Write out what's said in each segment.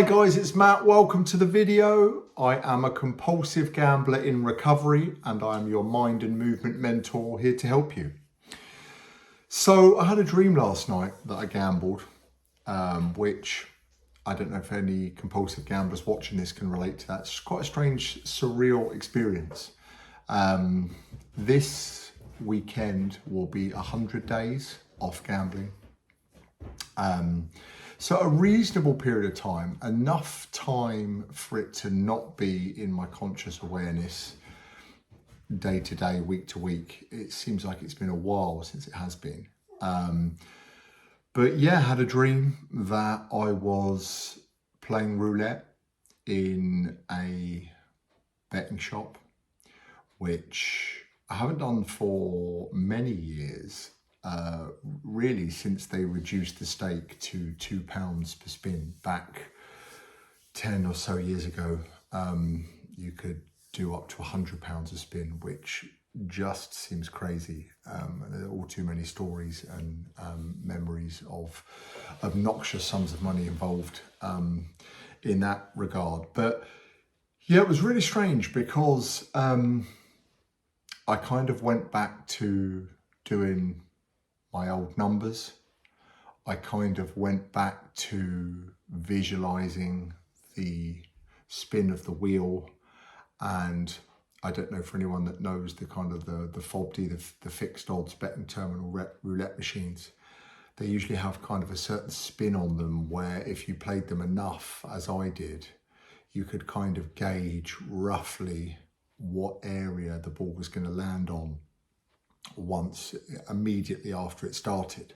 Hey guys, it's Matt. Welcome to the video. I am a compulsive gambler in recovery and I am your mind and movement mentor here to help you. So I had a dream last night that I gambled, which I don't know if any compulsive gamblers watching this can relate to that. It's quite a strange, surreal experience. This weekend will be 100 days off gambling. So a reasonable period of time, enough time for it to not be in my conscious awareness day to day, week to week. It seems like it's been a while since it has been. But yeah, had a dream that I was playing roulette in a betting shop, which I haven't done for many years. Really since they reduced the stake to £2 per spin back 10 or so years ago. You could do up to £100 a spin, which just seems crazy. There are all too many stories and memories of obnoxious sums of money involved in that regard. But yeah, it was really strange because I kind of went back to doing my old numbers. I kind of went back to visualizing the spin of the wheel, and I don't know for anyone that knows the kind of the FOBD, the fixed odds betting terminal roulette machines. They usually have kind of a certain spin on them where if you played them enough, as I did, you could kind of gauge roughly what area the ball was going to land on once immediately after it started.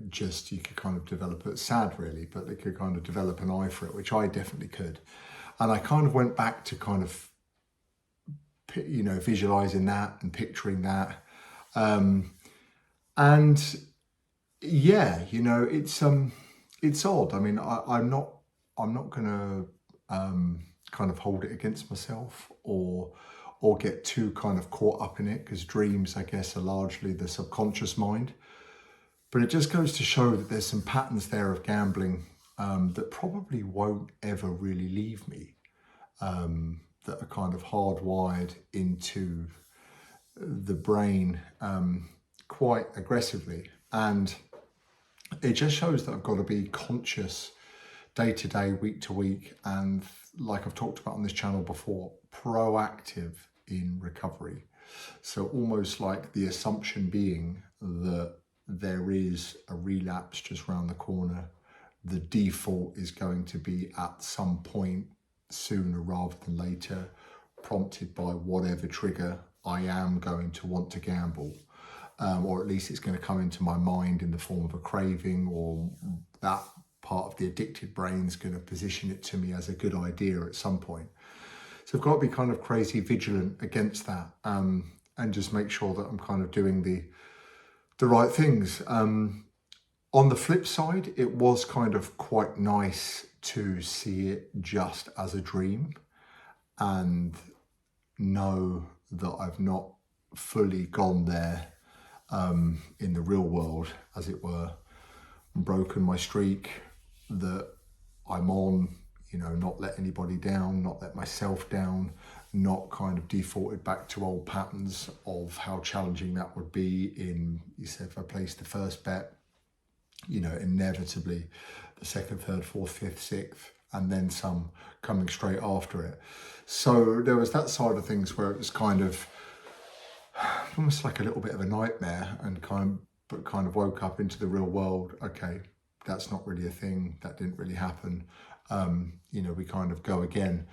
Just you could kind of develop it, sad really, but they could kind of develop an eye for it, which I definitely could. And I kind of went back to kind of, you know, visualizing that and picturing that. And yeah, you know, it's odd. I mean, I'm not gonna kind of hold it against myself or get too kind of caught up in it, because dreams, I guess, are largely the subconscious mind. But it just goes to show that there's some patterns there of gambling that probably won't ever really leave me, that are kind of hardwired into the brain quite aggressively. And it just shows that I've got to be conscious day to day, week to week, and like I've talked about on this channel before, proactive in recovery. So almost like the assumption being that there is a relapse just around the corner. The default is going to be at some point sooner rather than later, prompted by whatever trigger I am going to want to gamble. Or at least it's going to come into my mind in the form of a craving, or that part of the addicted brain is going to position it to me as a good idea at some point. So I've got to be kind of crazy vigilant against that, and just make sure that I'm kind of doing the right things. On the flip side, it was kind of quite nice to see it just as a dream and know that I've not fully gone there in the real world, as it were, broken my streak that I'm on, you know, not let anybody down, not let myself down, not kind of defaulted back to old patterns of how challenging that would be in, you said, if I placed the first bet, you know, inevitably the second, third, fourth, fifth, sixth, and then some coming straight after it. So there was that side of things where it was kind of almost like a little bit of a nightmare, and kind of woke up into the real world. Okay, that's not really a thing. That didn't really happen. You know, we kind of go again.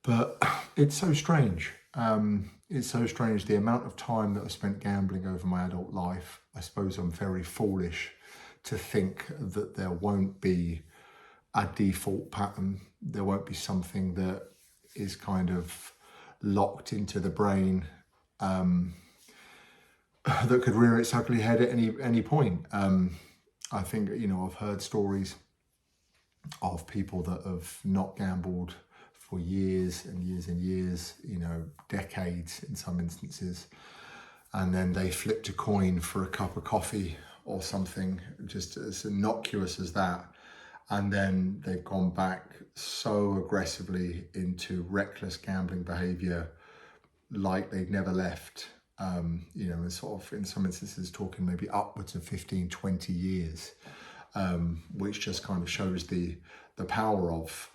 But it's so strange. It's so strange, the amount of time that I've spent gambling over my adult life. I suppose I'm very foolish to think that there won't be a default pattern. There won't be something that is kind of locked into the brain that could rear its ugly head at any point. I think, you know, I've heard stories of people that have not gambled for years and years and years, you know, decades in some instances, and then they flipped a coin for a cup of coffee or something just as innocuous as that, and then they've gone back so aggressively into reckless gambling behavior like they've never left, you know, and sort of in some instances talking maybe upwards of 15, 20 years, which just kind of shows the power of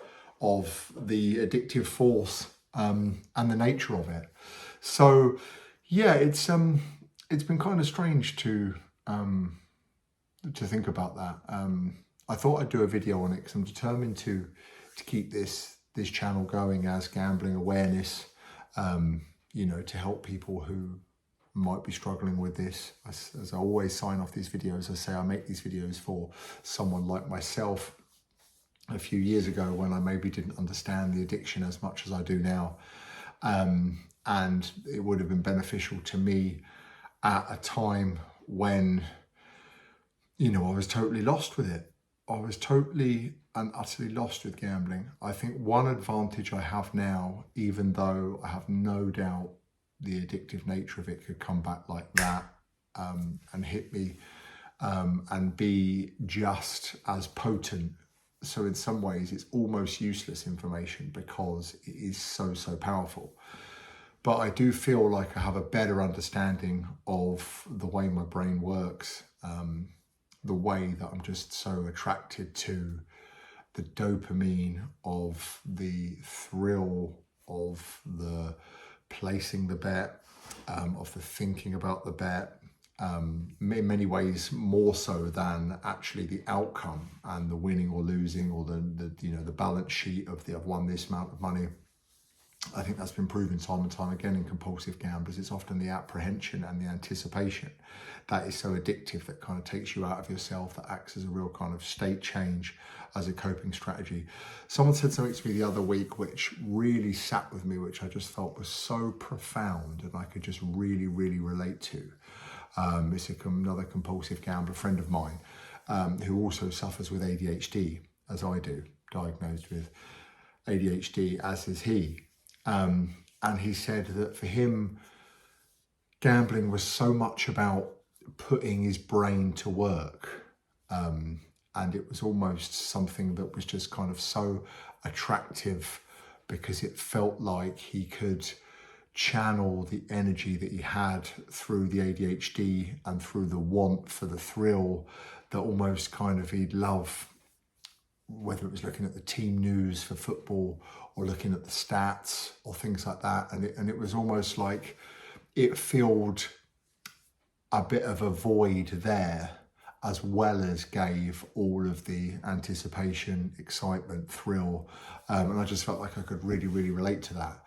the addictive force, and the nature of it. So yeah, it's been kind of strange to think about that. I thought I'd do a video on it because I'm determined to keep this channel going as gambling awareness, you know, to help people who might be struggling with this. As I always sign off these videos, I say I make these videos for someone like myself a few years ago when I maybe didn't understand the addiction as much as I do now. And it would have been beneficial to me at a time when, you know, I was totally lost with it. I was totally and utterly lost with gambling. I think one advantage I have now, even though I have no doubt the addictive nature of it could come back like that, and hit me, and be just as potent. So in some ways it's almost useless information because it is so powerful. But I do feel like I have a better understanding of the way my brain works, the way that I'm just so attracted to the dopamine of the thrill of the placing the bet, of the thinking about the bet, in many ways more so than actually the outcome and the winning or losing, or the you know, the balance sheet of I've won this amount of money. I think that's been proven time and time again in compulsive gamblers. It's often the apprehension and the anticipation that is so addictive, that kind of takes you out of yourself, that acts as a real kind of state change as a coping strategy. Someone said something to me the other week which really sat with me, which I just felt was so profound and I could just really relate to. It's another compulsive gambler friend of mine, who also suffers with ADHD, as I do, diagnosed with ADHD, as is he. And he said that for him, gambling was so much about putting his brain to work. And it was almost something that was just kind of so attractive because it felt like he could channel the energy that he had through the ADHD and through the want for the thrill, that almost kind of he'd love, whether it was looking at the team news for football or looking at the stats or things like that. And it was almost like it filled a bit of a void there, as well as gave all of the anticipation, excitement, thrill. And I just felt like I could really relate to that.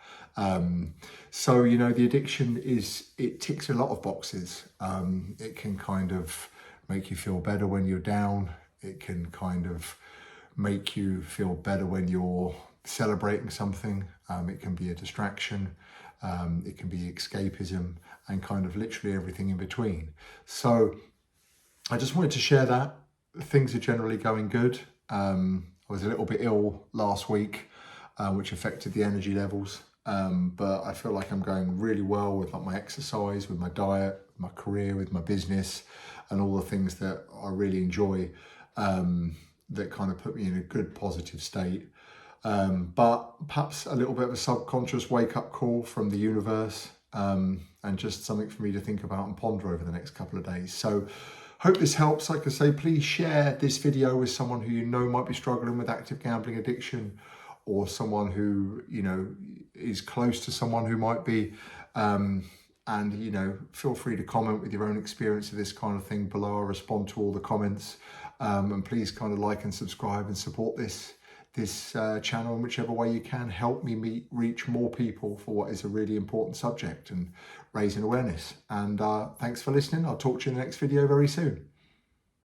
So, you know, the addiction it ticks a lot of boxes. It can kind of make you feel better when you're down. It can kind of make you feel better when you're celebrating something. It can be a distraction. It can be escapism, and kind of literally everything in between. So I just wanted to share that. Things are generally going good. I was a little bit ill last week, which affected the energy levels. But I feel like I'm going really well with like my exercise, with my diet, my career, with my business, and all the things that I really enjoy, that kind of put me in a good positive state. But perhaps a little bit of a subconscious wake-up call from the universe, and just something for me to think about and ponder over the next couple of days. So hope this helps. Like I say, please share this video with someone who you know might be struggling with active gambling addiction, or someone who, you know, is close to someone who might be. And, you know, feel free to comment with your own experience of this kind of thing below. I respond to all the comments. And please kind of like and subscribe and support this channel in whichever way you can. Help me reach more people for what is a really important subject and raising awareness. And thanks for listening. I'll talk to you in the next video very soon.